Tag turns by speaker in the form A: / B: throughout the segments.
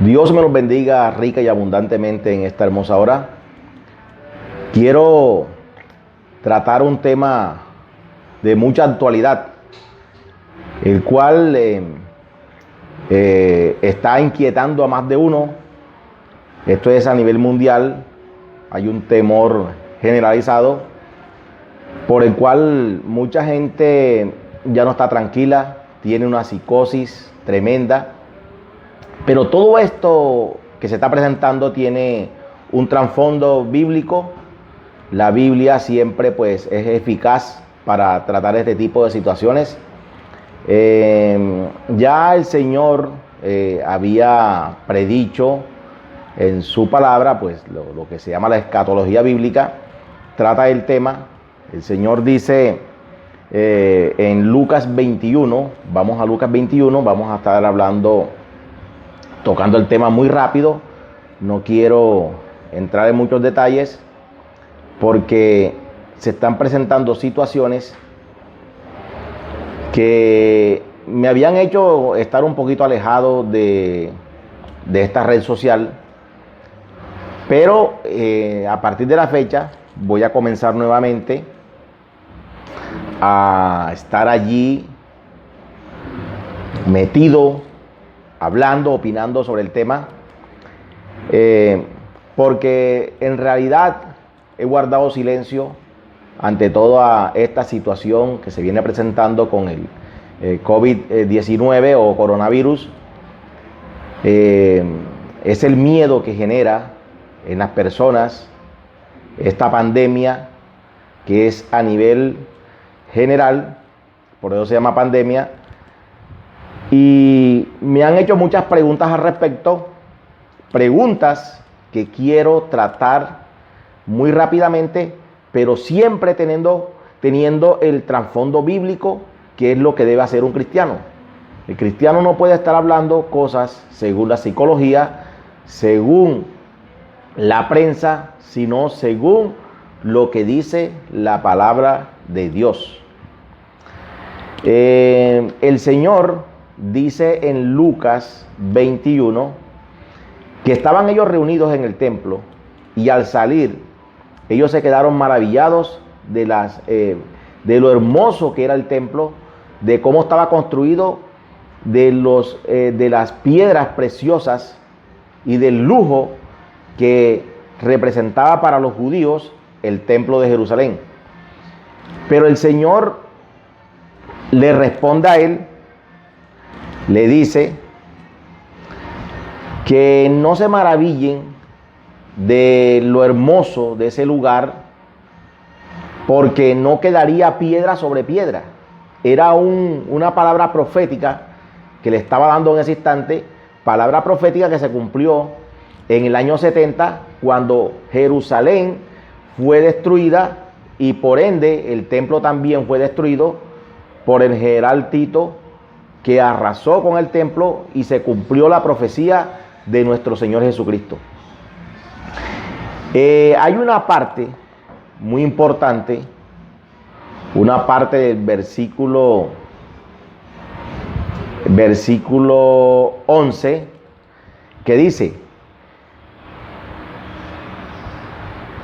A: Dios me los bendiga rica y abundantemente en esta hermosa hora. Quiero tratar un tema de mucha actualidad, el cual está inquietando a más de uno. Esto es a nivel mundial. Hay un temor generalizado por el cual mucha gente ya no está tranquila, tiene una psicosis tremenda. Pero todo esto que se está presentando tiene un trasfondo bíblico. La Biblia siempre pues es eficaz para tratar este tipo de situaciones. Ya el Señor había predicho en su palabra pues lo que se llama la escatología bíblica. Trata el tema. El Señor dice en Lucas 21, vamos a Lucas 21, vamos a estar tocando el tema muy rápido. No quiero entrar en muchos detalles porque se están presentando situaciones que me habían hecho estar un poquito alejado de esta red social, pero a partir de la fecha voy a comenzar nuevamente a estar allí metido, hablando, opinando sobre el tema, porque en realidad he guardado silencio ante toda esta situación que se viene presentando con el COVID-19 o coronavirus. Es el miedo que genera en las personas esta pandemia, que es a nivel general, por eso se llama pandemia. Y me han hecho muchas preguntas al respecto, preguntas que quiero tratar muy rápidamente, pero siempre teniendo el trasfondo bíblico, que es lo que debe hacer un cristiano. El cristiano no puede estar hablando cosas según la psicología, según la prensa, sino según lo que dice la palabra de Dios. El Señor dice en Lucas 21 que estaban ellos reunidos en el templo y al salir ellos se quedaron maravillados de lo hermoso que era el templo, de cómo estaba construido, de las piedras preciosas y del lujo que representaba para los judíos el templo de Jerusalén. Pero el Señor le responde a él, le dice que no se maravillen de lo hermoso de ese lugar, porque no quedaría piedra sobre piedra. Era una palabra profética que le estaba dando en ese instante, palabra profética que se cumplió en el año 70, cuando Jerusalén fue destruida y por ende el templo también fue destruido por el general Tito, que arrasó con el templo y se cumplió la profecía de nuestro Señor Jesucristo. Hay una parte muy importante, una parte del versículo 11, que dice: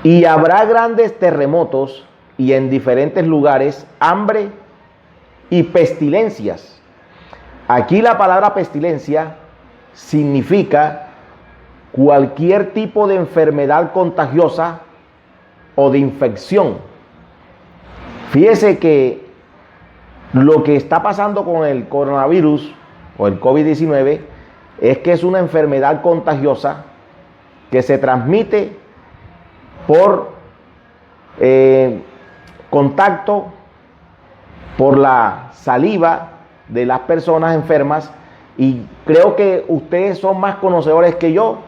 A: y habrá grandes terremotos y en diferentes lugares hambre y pestilencias. Aquí la palabra pestilencia significa cualquier tipo de enfermedad contagiosa o de infección. Fíjese que lo que está pasando con el coronavirus o el COVID-19 es que es una enfermedad contagiosa que se transmite por contacto, por la saliva de las personas enfermas, y creo que ustedes son más conocedores que yo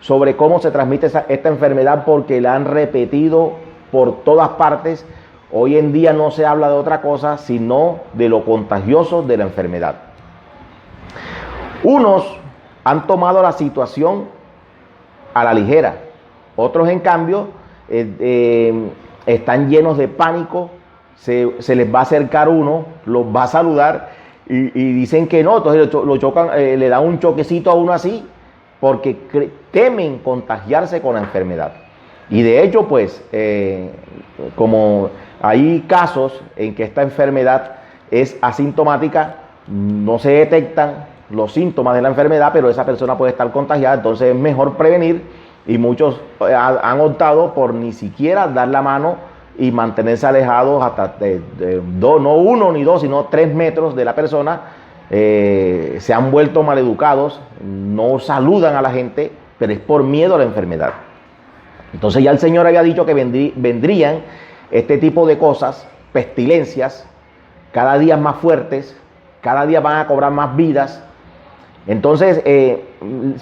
A: sobre cómo se transmite esta enfermedad, porque la han repetido por todas partes. Hoy en día no se habla de otra cosa sino de lo contagioso de la enfermedad. Unos han tomado la situación a la ligera, otros en cambio están llenos de pánico. Se les va a acercar uno, los va a saludar y dicen que no, entonces lo chocan, le dan un choquecito a uno así porque temen contagiarse con la enfermedad. Y de hecho, pues, como hay casos en que esta enfermedad es asintomática, no se detectan los síntomas de la enfermedad, pero esa persona puede estar contagiada, entonces es mejor prevenir, y muchos han optado por ni siquiera dar la mano y mantenerse alejados hasta no 1 ni 2, sino 3 metros de la persona. Se han vuelto maleducados, no saludan a la gente, pero es por miedo a la enfermedad. Entonces ya el Señor había dicho que vendrían este tipo de cosas, pestilencias, cada día más fuertes, cada día van a cobrar más vidas. Entonces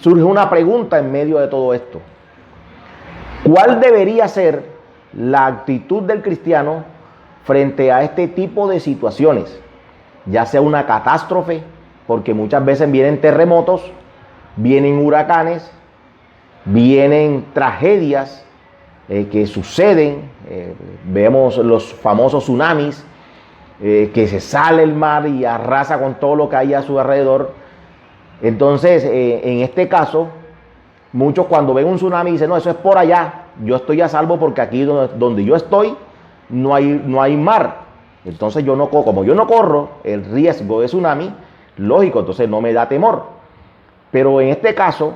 A: surge una pregunta en medio de todo esto. ¿Cuál debería ser la actitud del cristiano frente a este tipo de situaciones? Ya sea una catástrofe, porque muchas veces vienen terremotos, vienen huracanes, vienen tragedias que suceden, vemos los famosos tsunamis, que se sale el mar y arrasa con todo lo que hay a su alrededor. Entonces, en este caso, muchos cuando ven un tsunami dicen, no, eso es por allá, yo estoy a salvo porque aquí donde yo estoy no hay mar. Entonces como yo no corro el riesgo de tsunami, lógico, entonces no me da temor. Pero en este caso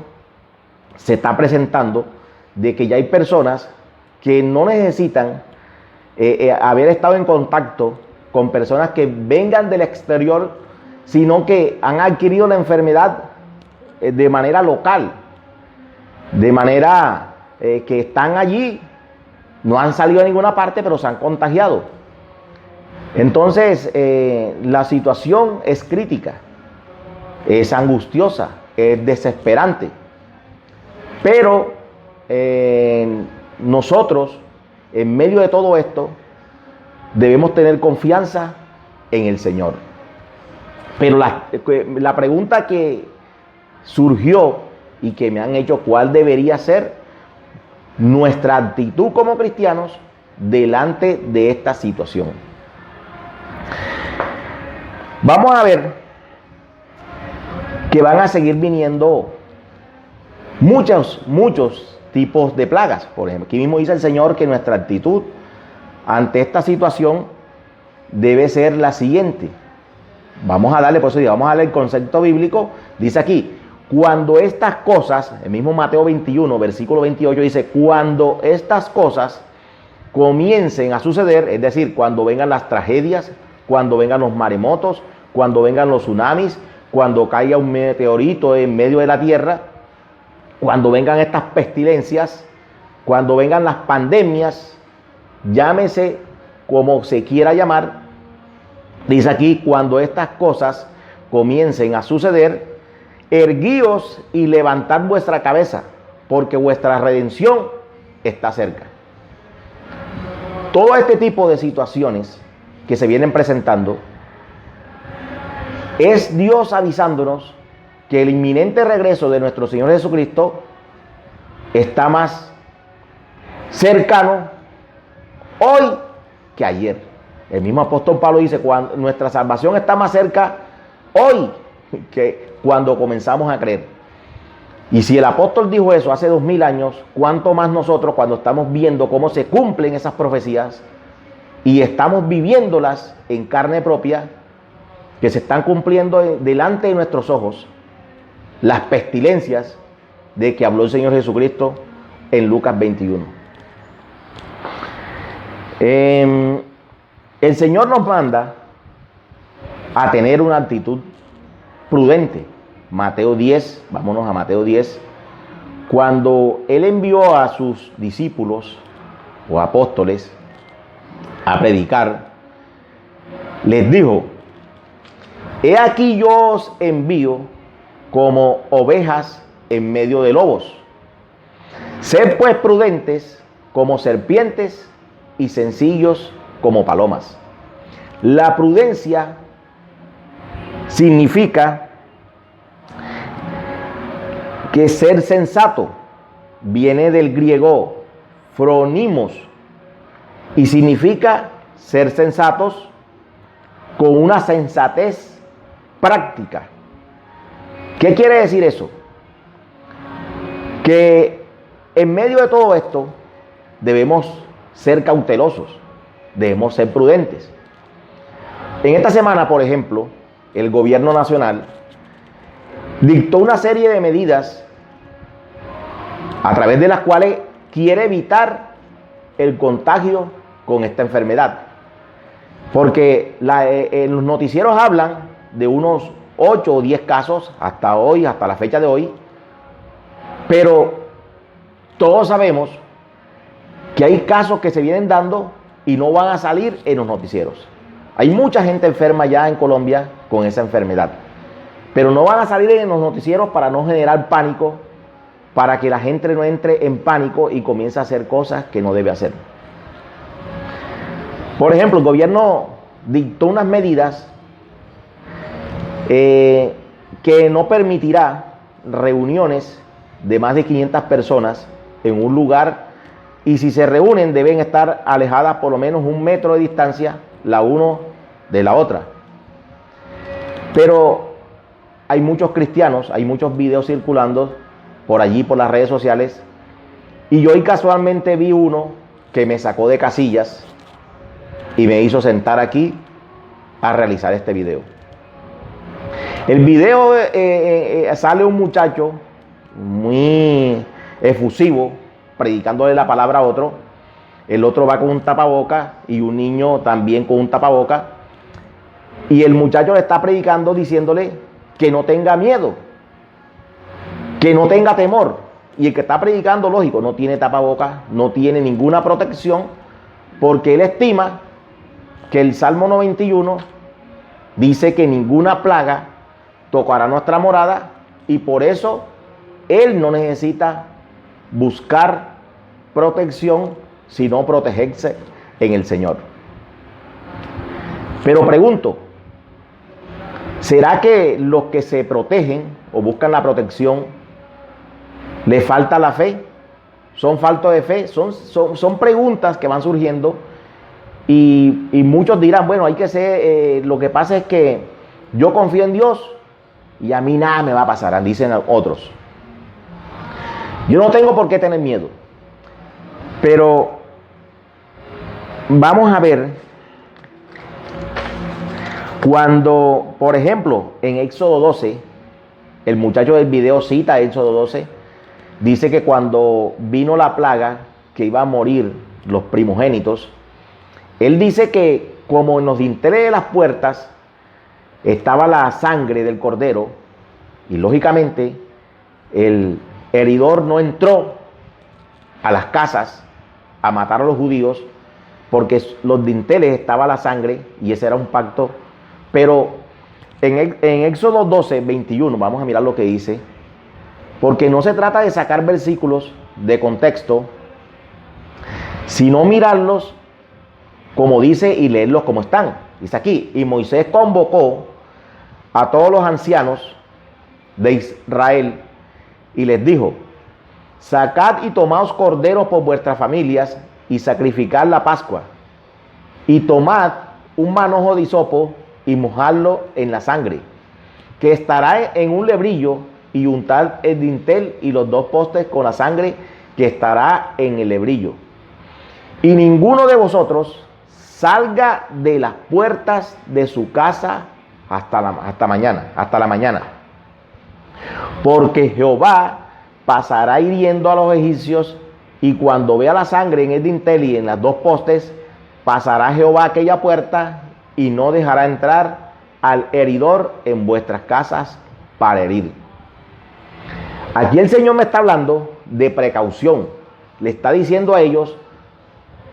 A: se está presentando de que ya hay personas que no necesitan haber estado en contacto con personas que vengan del exterior, sino que han adquirido la enfermedad de manera local, de manera que están allí, no han salido a ninguna parte, pero se han contagiado. Entonces, la situación es crítica, es angustiosa, es desesperante. Pero nosotros, en medio de todo esto, debemos tener confianza en el Señor. Pero la pregunta que surgió y que me han hecho, ¿cuál debería ser nuestra actitud como cristianos delante de esta situación? Vamos a ver que van a seguir viniendo muchos tipos de plagas. Por ejemplo, aquí mismo dice el Señor que nuestra actitud ante esta situación debe ser la siguiente. Vamos a darle, por eso digo, vamos a darle el concepto bíblico. Dice aquí, cuando estas cosas, el mismo Mateo 21, versículo 28 dice, cuando estas cosas comiencen a suceder, es decir, cuando vengan las tragedias, cuando vengan los maremotos, cuando vengan los tsunamis, cuando caiga un meteorito en medio de la tierra, cuando vengan estas pestilencias, cuando vengan las pandemias, llámese como se quiera llamar, dice aquí, cuando estas cosas comiencen a suceder, erguíos y levantad vuestra cabeza, porque vuestra redención está cerca. Todo este tipo de situaciones que se vienen presentando es Dios avisándonos que el inminente regreso de nuestro Señor Jesucristo está más cercano hoy que ayer. El mismo apóstol Pablo dice, cuando nuestra salvación está más cerca hoy que cuando comenzamos a creer. Y si el apóstol dijo eso hace 2000 años, ¿cuánto más nosotros cuando estamos viendo cómo se cumplen esas profecías y estamos viviéndolas en carne propia, que se están cumpliendo delante de nuestros ojos, las pestilencias de que habló el Señor Jesucristo en Lucas 21? El Señor nos manda a tener una actitud prudente. Mateo 10, vámonos a Mateo 10, cuando Él envió a sus discípulos o apóstoles a predicar, les dijo, he aquí yo os envío como ovejas en medio de lobos. Sed pues prudentes como serpientes y sencillos como palomas. La prudencia significa que ser sensato viene del griego phronimos y significa ser sensatos con una sensatez práctica. ¿Qué quiere decir eso? que en medio de todo esto debemos ser cautelosos, debemos ser prudentes. En esta semana, por ejemplo, el gobierno nacional dictó una serie de medidas a través de las cuales quiere evitar el contagio con esta enfermedad. Porque en los noticieros hablan de unos 8 o 10 casos hasta hoy, hasta la fecha de hoy, pero todos sabemos que hay casos que se vienen dando y no van a salir en los noticieros. Hay mucha gente enferma ya en Colombia con esa enfermedad, pero no van a salir en los noticieros para no generar pánico, para que la gente no entre en pánico y comience a hacer cosas que no debe hacer. Por ejemplo, el gobierno dictó unas medidas que no permitirá reuniones de más de 500 personas en un lugar, y si se reúnen deben estar alejadas por lo menos 1 metro de distancia la una de la otra. Pero hay muchos cristianos, hay muchos videos circulando por allí, por las redes sociales, y yo hoy casualmente vi uno que me sacó de casillas y me hizo sentar aquí a realizar este video. El video sale un muchacho muy efusivo predicándole la palabra a otro. El otro va con un tapaboca y un niño también con un tapaboca, y el muchacho le está predicando diciéndole que no tenga miedo, que no tenga temor. Y el que está predicando, lógico, no tiene tapaboca, no tiene ninguna protección, porque él estima que el Salmo 91 dice que ninguna plaga tocará nuestra morada, y por eso él no necesita buscar protección, sino protegerse en el Señor. Pero pregunto, ¿será que los que se protegen o buscan la protección les falta la fe? ¿Son faltos de fe? Son preguntas que van surgiendo, y muchos dirán, bueno, hay que ser, lo que pasa es que yo confío en Dios y a mí nada me va a pasar, dicen otros. Yo no tengo por qué tener miedo, pero vamos a ver cuando, por ejemplo, en Éxodo 12, el muchacho del video cita Éxodo 12, dice que cuando vino la plaga que iba a morir los primogénitos, él dice que como en los dinteles de las puertas estaba la sangre del cordero, y lógicamente el heridor no entró a las casas a matar a los judíos, porque los dinteles estaba la sangre y ese era un pacto. Pero en Éxodo 12, 21, vamos a mirar lo que dice, porque no se trata de sacar versículos de contexto, sino mirarlos como dice y leerlos como están. Dice aquí, y Moisés convocó a todos los ancianos de Israel y les dijo: sacad y tomaos corderos por vuestras familias y sacrificad la Pascua, y tomad un manojo de hisopo y mojadlo en la sangre, que estará en un lebrillo, y untad el dintel y los 2 postes con la sangre que estará en el lebrillo. Y ninguno de vosotros salga de las puertas de su casa hasta la mañana, porque Jehová pasará hiriendo a los egipcios, y cuando vea la sangre en el dintel y en las 2 postes, pasará Jehová aquella puerta y no dejará entrar al heridor en vuestras casas para herir. Aquí el Señor me está hablando de precaución. Le está diciendo a ellos: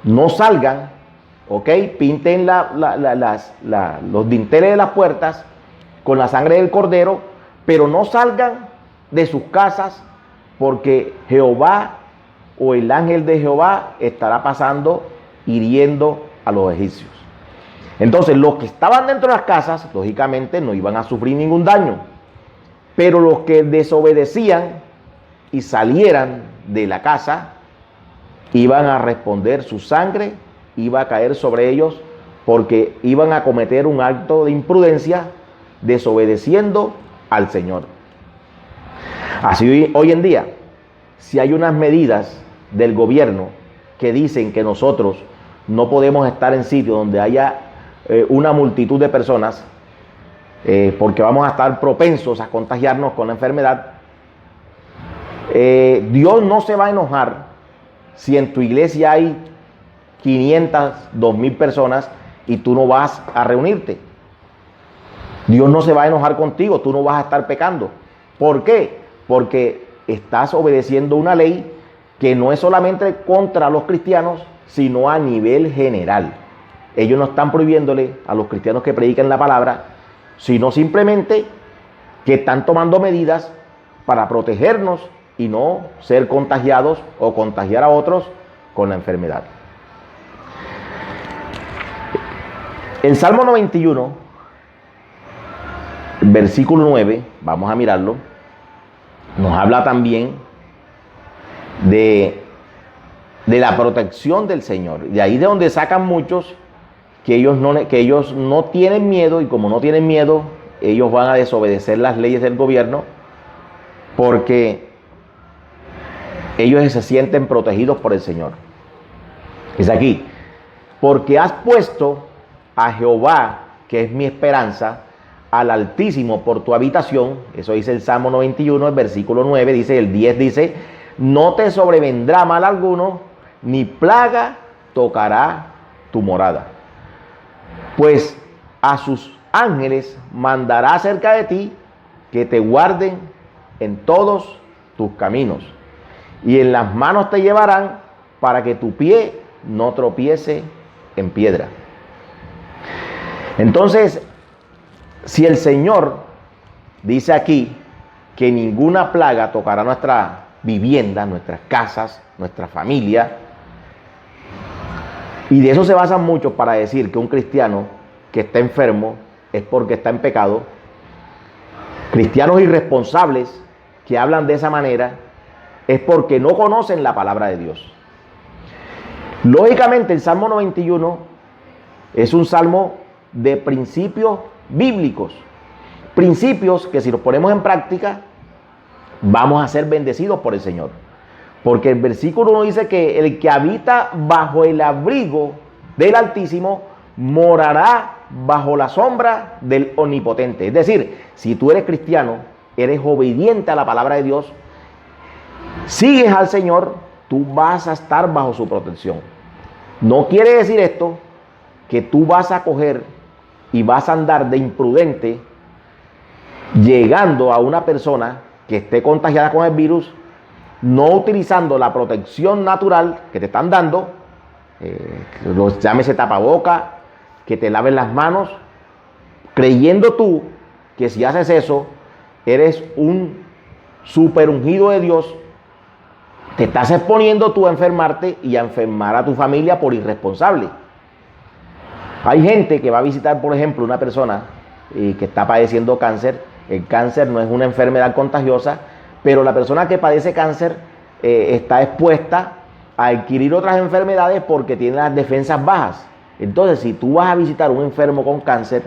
A: no salgan, ¿ok? Pinten los dinteles de las puertas con la sangre del cordero, pero no salgan de sus casas, porque Jehová o el ángel de Jehová estará pasando hiriendo a los egipcios. Entonces, los que estaban dentro de las casas, lógicamente, no iban a sufrir ningún daño. Pero los que desobedecían y salieran de la casa, iban a responder, su sangre iba a caer sobre ellos, porque iban a cometer un acto de imprudencia desobedeciendo al Señor. Así hoy en día, si hay unas medidas del gobierno que dicen que nosotros no podemos estar en sitios donde haya una multitud de personas, porque vamos a estar propensos a contagiarnos con la enfermedad, Dios no se va a enojar si en tu iglesia hay 500, 2000 personas y tú no vas a reunirte. Dios no se va a enojar contigo, tú no vas a estar pecando. ¿Por qué? Porque estás obedeciendo una ley que no es solamente contra los cristianos, sino a nivel general. Ellos no están prohibiéndole a los cristianos que predican la palabra, sino simplemente que están tomando medidas para protegernos y no ser contagiados o contagiar a otros con la enfermedad. El Salmo 91, versículo 9, vamos a mirarlo, nos habla también de la protección del Señor. De ahí de donde sacan muchos que ellos no tienen miedo, y como no tienen miedo, ellos van a desobedecer las leyes del gobierno porque ellos se sienten protegidos por el Señor. Es aquí, porque has puesto a Jehová, que es mi esperanza, al Altísimo por tu habitación. Eso dice el Salmo 91, el versículo 9, dice, el 10 dice, no te sobrevendrá mal alguno, ni plaga tocará tu morada. Pues a sus ángeles mandará cerca de ti, que te guarden en todos tus caminos, y en las manos te llevarán, para que tu pie no tropiece en piedra. Entonces, si el Señor dice aquí que ninguna plaga tocará nuestra vivienda, nuestras casas, nuestra familia, y de eso se basan muchos para decir que un cristiano que está enfermo es porque está en pecado, cristianos irresponsables que hablan de esa manera es porque no conocen la palabra de Dios. Lógicamente, el Salmo 91 es un salmo de principios bíblicos, principios que si los ponemos en práctica vamos a ser bendecidos por el Señor, porque el versículo 1 dice que el que habita bajo el abrigo del Altísimo morará bajo la sombra del Omnipotente. Es decir, si tú eres cristiano, eres obediente a la palabra de Dios, sigues al Señor, tú vas a estar bajo su protección. No quiere decir esto que tú vas a coger y vas a andar de imprudente llegando a una persona que esté contagiada con el virus, no utilizando la protección natural que te están dando, llámese tapaboca, que te laves las manos, creyendo tú que si haces eso, eres un super ungido de Dios, te estás exponiendo tú a enfermarte y a enfermar a tu familia por irresponsable. Hay gente que va a visitar, por ejemplo, una persona que está padeciendo cáncer. El cáncer no es una enfermedad contagiosa, pero la persona que padece cáncer está expuesta a adquirir otras enfermedades porque tiene las defensas bajas. Entonces, si tú vas a visitar a un enfermo con cáncer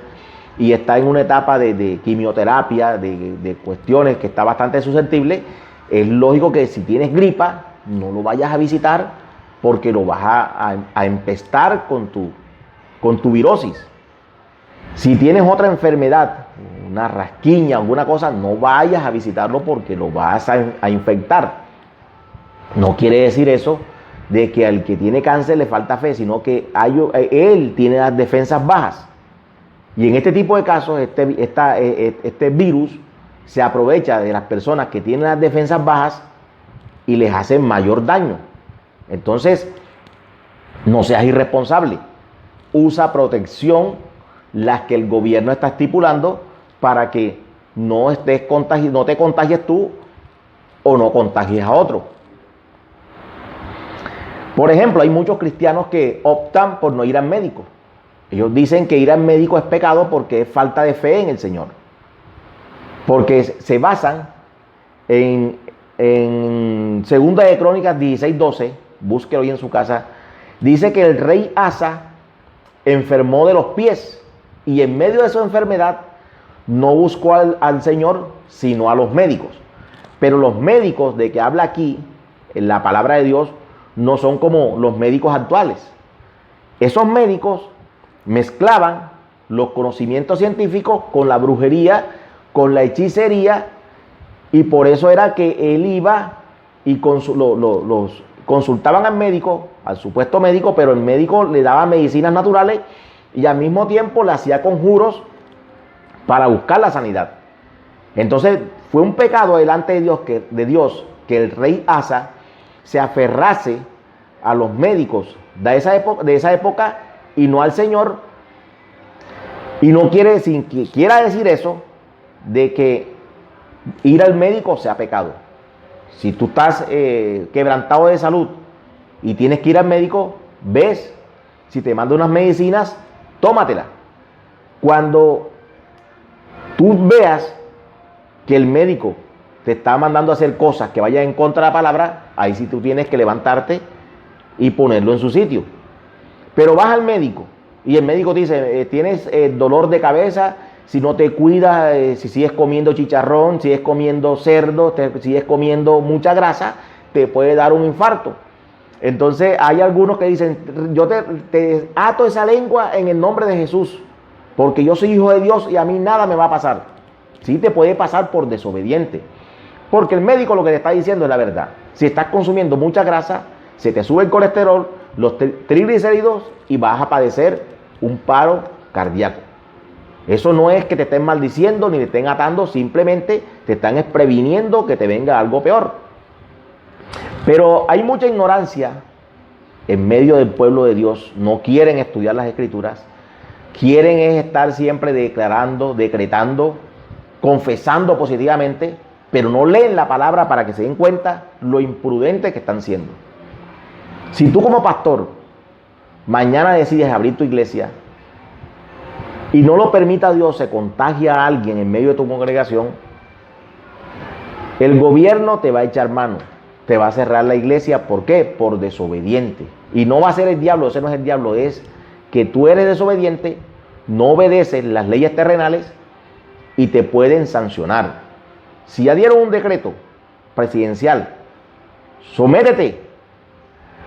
A: y está en una etapa de quimioterapia, de cuestiones que está bastante susceptible, es lógico que si tienes gripa, no lo vayas a visitar porque lo vas a empestar con tu virosis. Si tienes otra enfermedad, una rasquiña, alguna cosa, no vayas a visitarlo porque lo vas a infectar. No quiere decir eso de que al que tiene cáncer le falta fe, sino que él tiene las defensas bajas. Y en este tipo de casos, este virus se aprovecha de las personas que tienen las defensas bajas y les hace mayor daño. Entonces, no seas irresponsable. Usa protección, las que el gobierno está estipulando, para que no te contagies tú o no contagies a otro. Por ejemplo, hay muchos cristianos que optan por no ir al médico. Ellos dicen que ir al médico es pecado porque es falta de fe en el Señor. Porque se basan en Segunda de Crónicas 16:12, búsquelo ahí en su casa, dice que el rey Asa enfermó de los pies y en medio de su enfermedad no buscó al Señor, sino a los médicos. Pero los médicos de que habla aquí la palabra de Dios no son como los médicos actuales. Esos médicos mezclaban los conocimientos científicos con la brujería, con la hechicería, y por eso era que él iba y los consultaban al médico, al supuesto médico, pero el médico le daba medicinas naturales y al mismo tiempo le hacía conjuros para buscar la sanidad. Entonces fue un pecado delante de Dios que el rey Asa se aferrase a los médicos de esa época y no al Señor. Y no quiere decir eso de que ir al médico sea pecado. Si tú estás quebrantado de salud y tienes que ir al médico, ves. Si te manda unas medicinas, tómatelas. Cuando tú veas que el médico te está mandando a hacer cosas que vayan en contra de la palabra, ahí sí tú tienes que levantarte y ponerlo en su sitio. Pero vas al médico y el médico te dice, tienes dolor de cabeza, si no te cuidas, si sigues comiendo chicharrón, sigues comiendo cerdo, sigues comiendo mucha grasa, te puede dar un infarto. Entonces hay algunos que dicen, yo te ato esa lengua en el nombre de Jesús, porque yo soy hijo de Dios y a mí nada me va a pasar. Sí te puede pasar por desobediente, porque el médico lo que te está diciendo es la verdad. Si estás consumiendo mucha grasa, se te sube el colesterol, los triglicéridos y vas a padecer un paro cardíaco. Eso no es que te estén maldiciendo ni te estén atando, simplemente te están previniendo que te venga algo peor. Pero hay mucha ignorancia en medio del pueblo de Dios. No quieren estudiar las Escrituras, quieren estar siempre declarando, decretando, confesando positivamente, pero no leen la palabra para que se den cuenta lo imprudente que están siendo. Si tú como pastor mañana decides abrir tu iglesia y no lo permita Dios, se contagia a alguien en medio de tu congregación, el gobierno te va a echar mano, te va a cerrar la iglesia. ¿Por qué? Por desobediente. Y no va a ser el diablo, ese no es el diablo, es que tú eres desobediente, no obedeces las leyes terrenales y te pueden sancionar. Si ya dieron un decreto presidencial, sométete,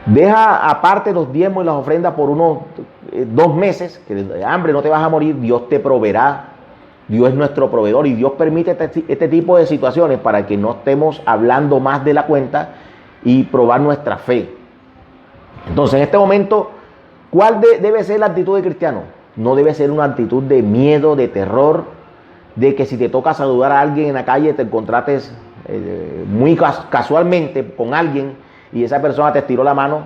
A: deja aparte los diezmos y las ofrendas por unos 2 meses, que de hambre no te vas a morir, Dios te proveerá. Dios es nuestro proveedor y Dios permite este tipo de situaciones para que no estemos hablando más de la cuenta y probar nuestra fe. Entonces, en este momento, ¿cuál debe ser la actitud del cristiano? No debe ser una actitud de miedo, de terror, de que si te toca saludar a alguien en la calle, te encontrates muy casualmente con alguien y esa persona te estiró la mano,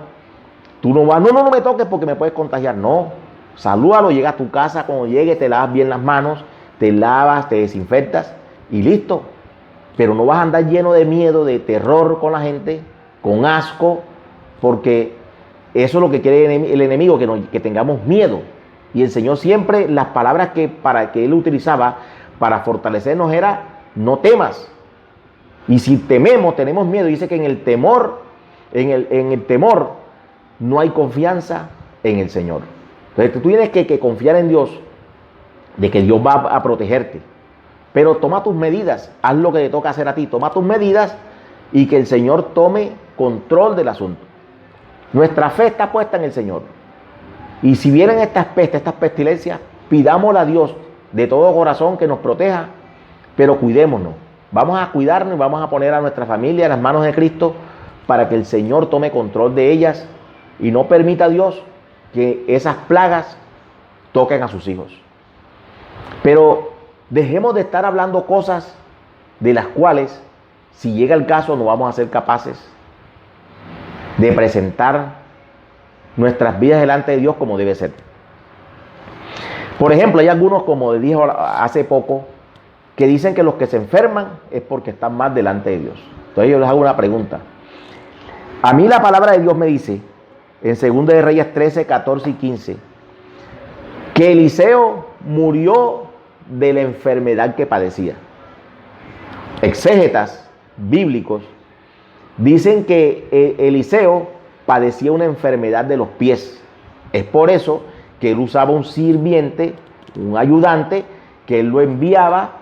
A: tú no vas, no me toques porque me puedes contagiar. No, salúdalo, llega a tu casa, cuando llegue te lavas bien las manos, te lavas, te desinfectas y listo. Pero no vas a andar lleno de miedo, de terror con la gente, con asco, porque eso es lo que quiere el enemigo, que tengamos miedo. Y el Señor siempre, las palabras que Él utilizaba para fortalecernos era, no temas. Y si tememos, tenemos miedo. Dice que en el temor no hay confianza en el Señor. Entonces tú tienes que confiar en Dios, de que Dios va a protegerte. Pero toma tus medidas, haz lo que te toca hacer a ti, toma tus medidas y que el Señor tome control del asunto. Nuestra fe está puesta en el Señor. Y si vienen estas pestes, estas pestilencias, pidámosle a Dios de todo corazón que nos proteja, pero cuidémonos. Vamos a cuidarnos y vamos a poner a nuestra familia en las manos de Cristo para que el Señor tome control de ellas y no permita a Dios que esas plagas toquen a sus hijos. Pero dejemos de estar hablando cosas de las cuales, si llega el caso, no vamos a ser capaces de presentar nuestras vidas delante de Dios como debe ser. Por ejemplo, hay algunos, como dijo hace poco, que dicen que los que se enferman es porque están mal delante de Dios. Entonces yo les hago una pregunta. A mí la palabra de Dios me dice, en 2 de Reyes 13, 14 y 15, que Eliseo murió de la enfermedad que padecía. Exégetas bíblicos dicen que Eliseo padecía una enfermedad de los pies. Es por eso que él usaba un sirviente, un ayudante, que él lo enviaba.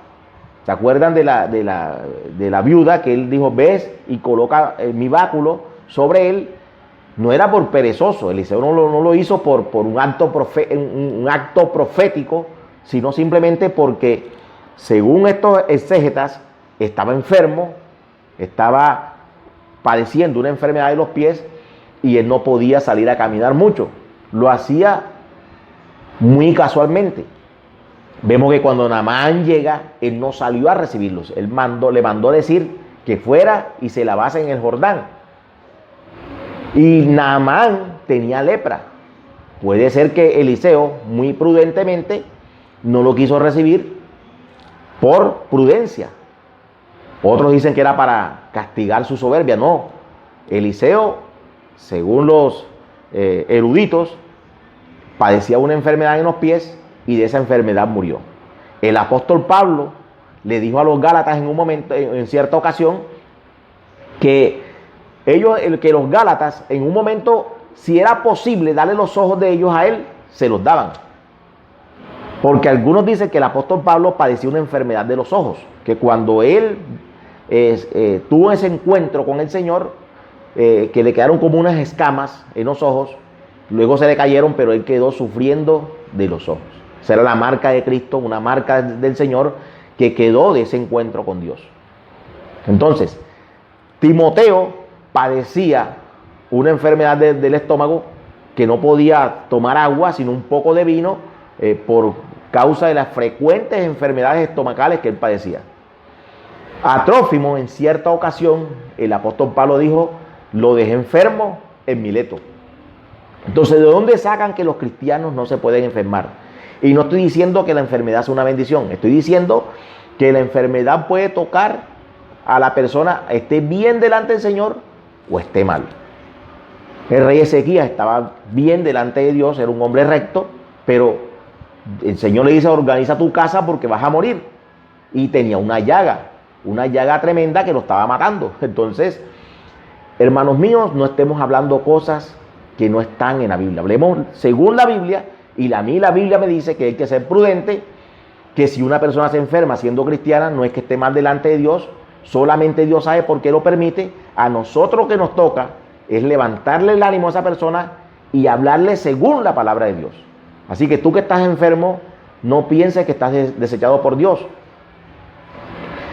A: ¿Se acuerdan de la viuda que él dijo, ves y coloca mi báculo sobre él, no era por perezoso. Eliseo no lo hizo por un acto profético, sino simplemente porque, según estos exégetas, estaba enfermo, estaba padeciendo una enfermedad de los pies y él no podía salir a caminar mucho. Lo hacía muy casualmente. Vemos que cuando Naamán llega, él no salió a recibirlos. Él le mandó decir que fuera y se lavase en el Jordán. Y Naamán tenía lepra. Puede ser que Eliseo, muy prudentemente, no lo quiso recibir por prudencia. Otros dicen que era para castigar su soberbia. No, Eliseo, según los eruditos, padecía una enfermedad en los pies y de esa enfermedad murió. El apóstol Pablo le dijo a los Gálatas en un momento, en cierta ocasión, que los Gálatas en un momento, si era posible darle los ojos de ellos a él, se los daban. Porque algunos dicen que el apóstol Pablo padecía una enfermedad de los ojos, que cuando él tuvo ese encuentro con el Señor, que le quedaron como unas escamas en los ojos, luego se le cayeron, pero él quedó sufriendo de los ojos. Esa era la marca de Cristo, una marca del Señor que quedó de ese encuentro con Dios. Entonces, Timoteo padecía una enfermedad del estómago, que no podía tomar agua sino un poco de vino, por causa de las frecuentes enfermedades estomacales que él padecía. A Trófimo, en cierta ocasión, el apóstol Pablo dijo: lo dejé enfermo en Mileto. Entonces, ¿de dónde sacan que los cristianos no se pueden enfermar? Y no estoy diciendo que la enfermedad sea una bendición, estoy diciendo que la enfermedad puede tocar a la persona, esté bien delante del Señor o esté mal. El rey Ezequías estaba bien delante de Dios, era un hombre recto, pero el Señor le dice: organiza tu casa porque vas a morir. Y tenía una llaga tremenda que lo estaba matando. Entonces, hermanos míos, no estemos hablando cosas que no están en la Biblia. Hablemos según la Biblia, y a mí la Biblia me dice que hay que ser prudente, que si una persona se enferma siendo cristiana, no es que esté mal delante de Dios, solamente Dios sabe por qué lo permite. A nosotros que nos toca es levantarle el ánimo a esa persona y hablarle según la palabra de Dios. Así que tú que estás enfermo, no pienses que estás desechado por Dios.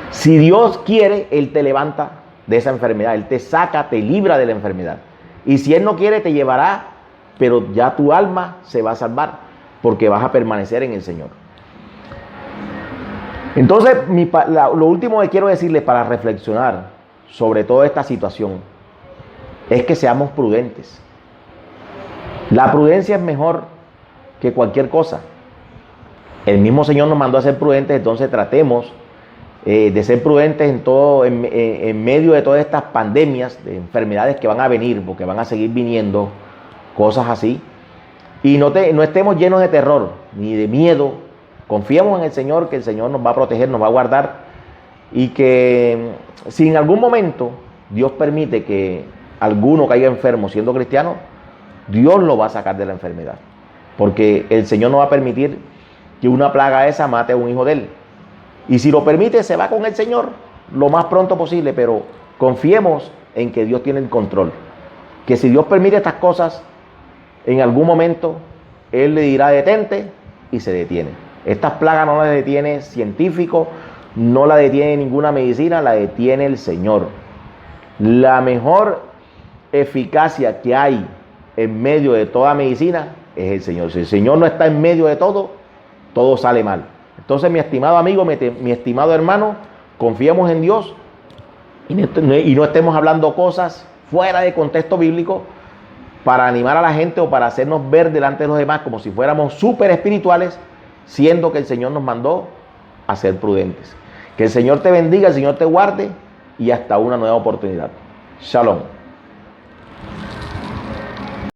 A: Si Dios quiere, Él te levanta de esa enfermedad, Él te saca, te libra de la enfermedad. Y si Él no quiere, te llevará, pero ya tu alma se va a salvar, porque vas a permanecer en el Señor. Entonces, lo último que quiero decirles para reflexionar sobre toda esta situación es que seamos prudentes. La prudencia es mejor que cualquier cosa. El mismo Señor nos mandó a ser prudentes, entonces tratemos de ser prudentes en medio de todas estas pandemias, de enfermedades que van a venir, porque van a seguir viniendo cosas así. Y no estemos llenos de terror ni de miedo. Confiemos en el Señor, que el Señor nos va a proteger, nos va a guardar, y que si en algún momento Dios permite que alguno caiga enfermo siendo cristiano, Dios lo va a sacar de la enfermedad, porque el Señor no va a permitir que una plaga esa mate a un hijo de Él. Y si lo permite, se va con el Señor lo más pronto posible, pero confiemos en que Dios tiene el control, que si Dios permite estas cosas, en algún momento Él le dirá: detente, y se detiene. Estas plagas no las detiene científico, no la detiene ninguna medicina, la detiene el Señor. La mejor eficacia que hay en medio de toda medicina es el Señor. Si el Señor no está en medio de todo, todo sale mal. Entonces, mi estimado amigo, mi estimado hermano, confiemos en Dios y no estemos hablando cosas fuera de contexto bíblico para animar a la gente o para hacernos ver delante de los demás como si fuéramos súper espirituales, siendo que el Señor nos mandó a ser prudentes. Que el Señor te bendiga, el Señor te guarde, y hasta una nueva oportunidad. Shalom.